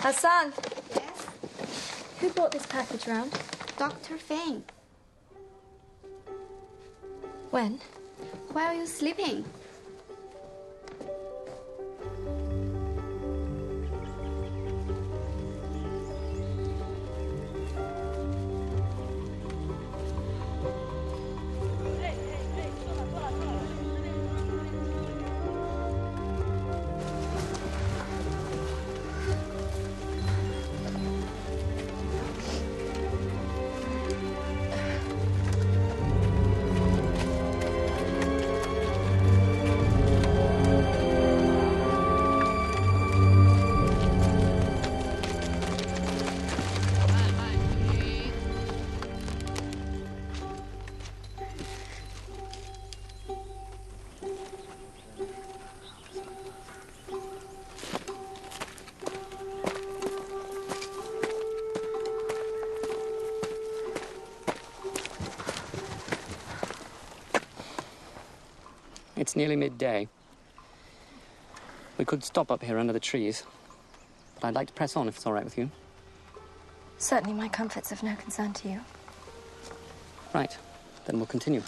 Hassan! Yes? Who brought this package round? Dr. Feng. When? While you're sleeping. It's nearly midday. We could stop up here under the trees, but I'd like to press on if it's all right with you. Certainly my comfort's of no concern to you. Right, then we'll continue.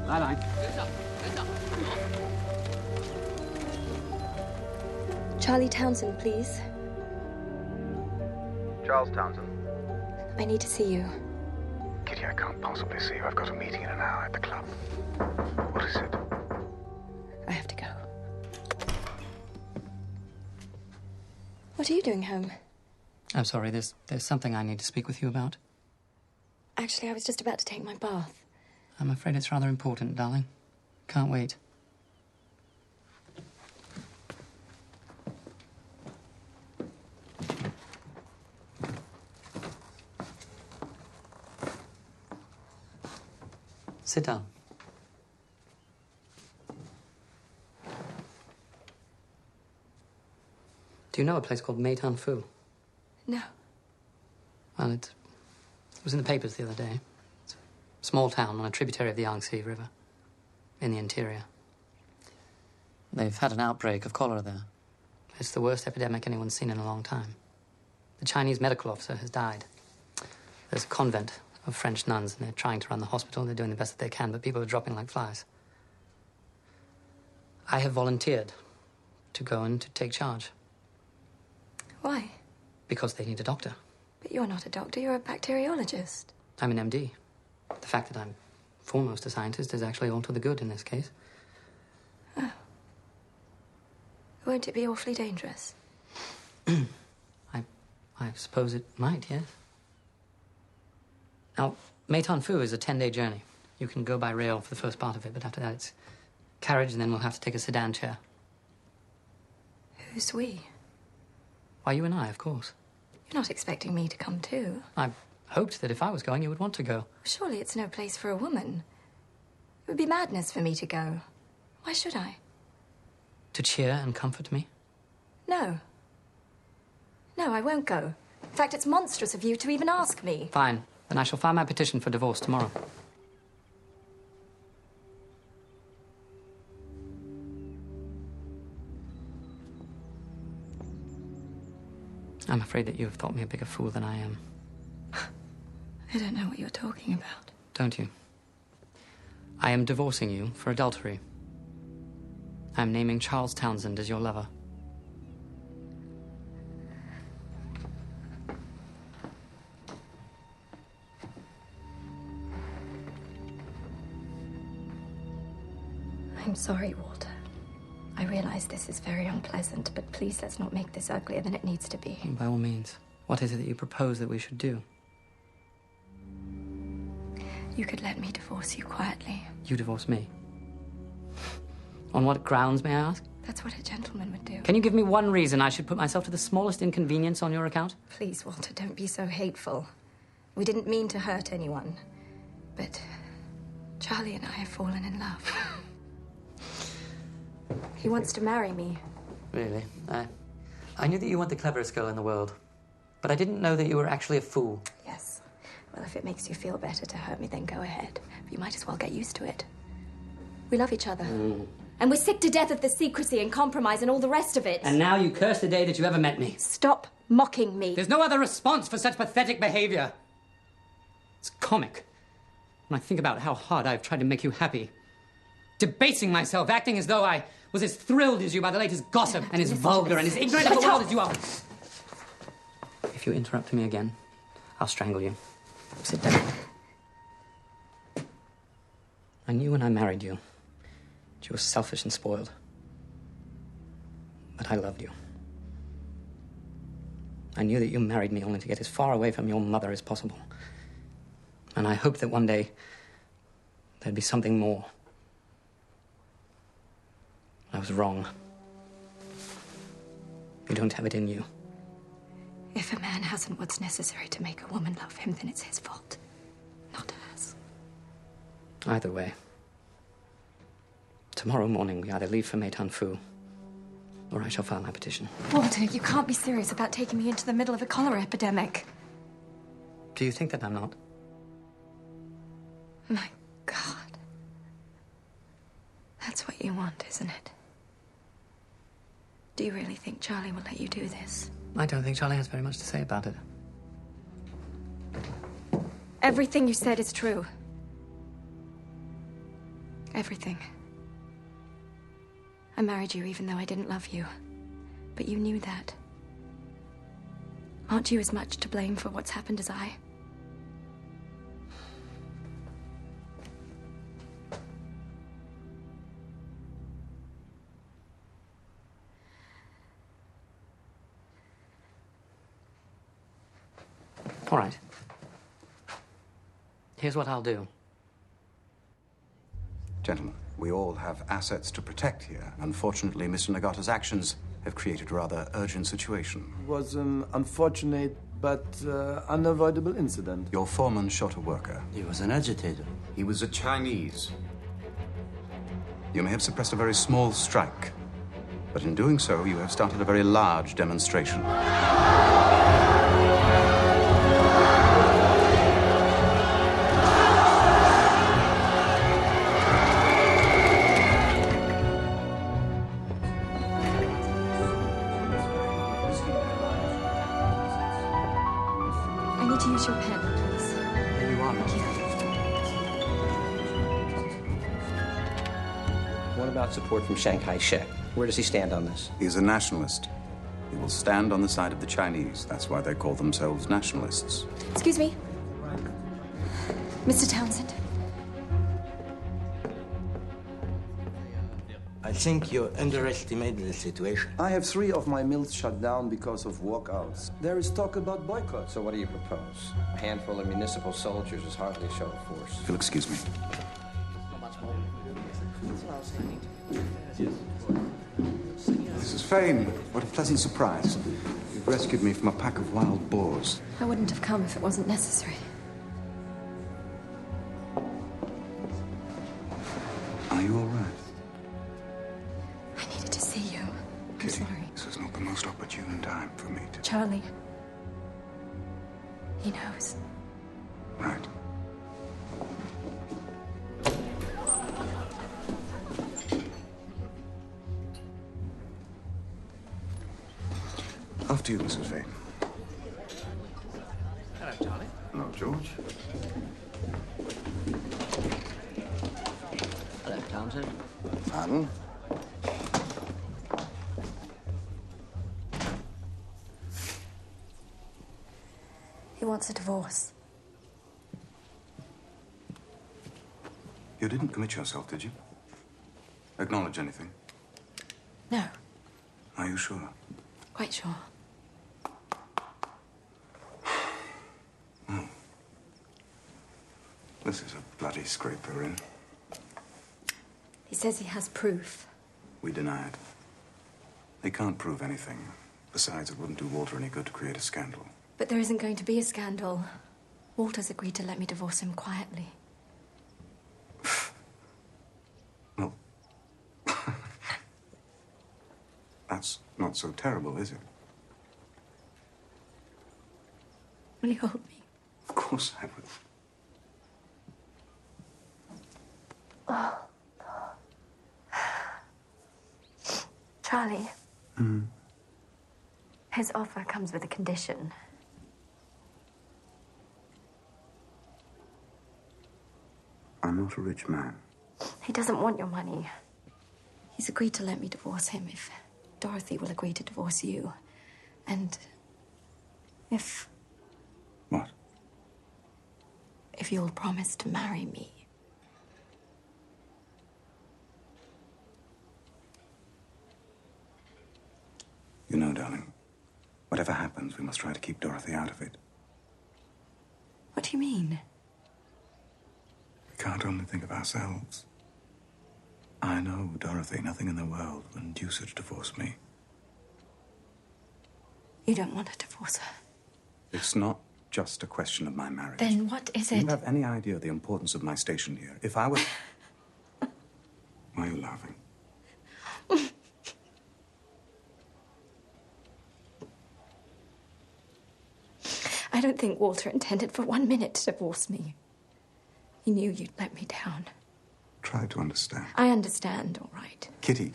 Bye-bye. Charlie Townsend, please. Charles Townsend. I need to see you. Kitty, I can't possibly see you. I've got a meeting in an hour at the club. What is it? I have to go. What are you doing home? I'm sorry, there's something I need to speak with you about. Actually, I was just about to take my bath. I'm afraid it's rather important, darling. Can't wait. Sit down. Do you know a place called PntdVl? No. Well, it was in the papers the other day. It's a small town on a tributary of the Yangtze River, in the interior. They've had an outbreak of cholera there. It's the worst epidemic anyone's seen in a long time. The Chinese medical officer has died. There's a convent of French nuns, and they're trying to run the hospital. They're doing the best that they can, but people are dropping like flies. I have volunteered to go and to take charge. Why? Because they need a doctor. But you're not a doctor, you're a bacteriologist. I'm an MD. The fact that I'm foremost a scientist is actually all to the good in this case. Oh. Won't it be awfully dangerous? I suppose it might, yes. Now, PntdVl is a 10-day journey. You can go by rail for the first part of it, but after that it's carriage, and then we'll have to take a sedan chair. Who's we? Why, you and I, of course. You're not expecting me to come too. I hoped that if I was going, you would want to go. Surely it's no place for a woman. It would be madness for me to go. Why should I? To cheer and comfort me? No. No, I won't go. In fact, it's monstrous of you to even ask me. Fine. Then I shall file my petition for divorce tomorrow. I'm afraid that you have thought me a bigger fool than I am. I don't know what you're talking about. Don't you? I am divorcing you for adultery. I'm naming Charles Townsend as your lover. I'm sorry, Walter. I realize this is very unpleasant, but please let's not make this uglier than it needs to be. By all means. What is it that you propose that we should do? You could let me divorce you quietly. You divorce me? On what grounds, may I ask? That's what a gentleman would do. Can you give me one reason I should put myself to the smallest inconvenience on your account? Please, Walter, don't be so hateful. We didn't mean to hurt anyone. But Charlie and I have fallen in love. He wants to marry me. Really? I knew that you weren't the cleverest girl in the world. But I didn't know that you were actually a fool. Yes. Well, if it makes you feel better to hurt me, then go ahead. But you might as well get used to it. We love each other. And we're sick to death of the secrecy and compromise and all the rest of it. And now you curse the day that you ever met me. Stop mocking me. There's no other response for such pathetic behavior. It's comic. When I think about how hard I've tried to make you happy. Debasing myself, acting as though I was as thrilled as you by the latest gossip and as vulgar and as ignorant of the world as you are. If you interrupt me again, I'll strangle you. Sit down. I knew when I married you that you were selfish and spoiled. But I loved you. I knew that you married me only to get as far away from your mother as possible. And I hoped that one day there'd be something more. I was wrong. You don't have it in you. If a man hasn't what's necessary to make a woman love him, then it's his fault, not hers. Either way. Tomorrow morning, we either leave for Meitan Fu, or I shall file my petition. Walter, you can't be serious about taking me into the middle of a cholera epidemic. Do you think that I'm not? My God. That's what you want, isn't it? Do you really think Charlie will let you do this? I don't think Charlie has very much to say about it. Everything you said is true. Everything. I married you even though I didn't love you. But you knew that. Aren't you as much to blame for what's happened as I? All right. Here's what I'll do. Gentlemen, we all have assets to protect here. Unfortunately, Mr. Nagata's actions have created a rather urgent situation. It was an unfortunate but unavoidable incident. Your foreman shot a worker. He was an agitator. He was a Chinese. You may have suppressed a very small strike, but in doing so, you have started a very large demonstration. I need to use your pen, please. Here you are. What about support from Chiang Kai-shek? Where does he stand on this? He's a nationalist. He will stand on the side of the Chinese. That's why they call themselves nationalists. Excuse me. Mr. Townsend. I think you underestimated the situation. I have 3 of my mills shut down because of walkouts. There is talk about boycott. So what do you propose? A handful of municipal soldiers is hardly a show of force. If you'll excuse me. Mrs. Fane, what a pleasant surprise. You've rescued me from a pack of wild boars. I wouldn't have come if it wasn't necessary. Are you all right? I needed to see you. I'm Kitty, sorry. this is not the most opportune time for me to... Charlie. He knows. Right. After you, Mrs. Fane. Hello, Charlie. Hello, George. Hello, Townsend. Pardon? He wants a divorce. You didn't commit yourself, did you? Acknowledge anything? No, Are you sure? quite sure. This is a bloody scrape we're in. He says he has proof. We deny it. They can't prove anything. Besides, it wouldn't do Walter any good to create a scandal. But there isn't going to be a scandal. Walter's agreed to let me divorce him quietly. Well, that's not so terrible, is it? Will you hold me? Of course I will. Charlie. His offer comes with a condition. I'm not a rich man. He doesn't want your money. He's agreed to let me divorce him if Dorothy will agree to divorce you. And if What? you'll promise to marry me. You know, darling, whatever happens, we must try to keep Dorothy out of it. What do you mean? We can't only think of ourselves. I know, Dorothy, nothing in the world will induce her to divorce me. You don't want to divorce her. It's not just a question of my marriage. Then what is Do it? you have any idea of the importance of my station here? If I were... Why are you laughing? I don't think Walter intended for 1 minute to divorce me. He knew you'd let me down. Try to understand. I understand, all right. Kitty.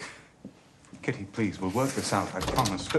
Kitty, please, we'll work this out, I promise.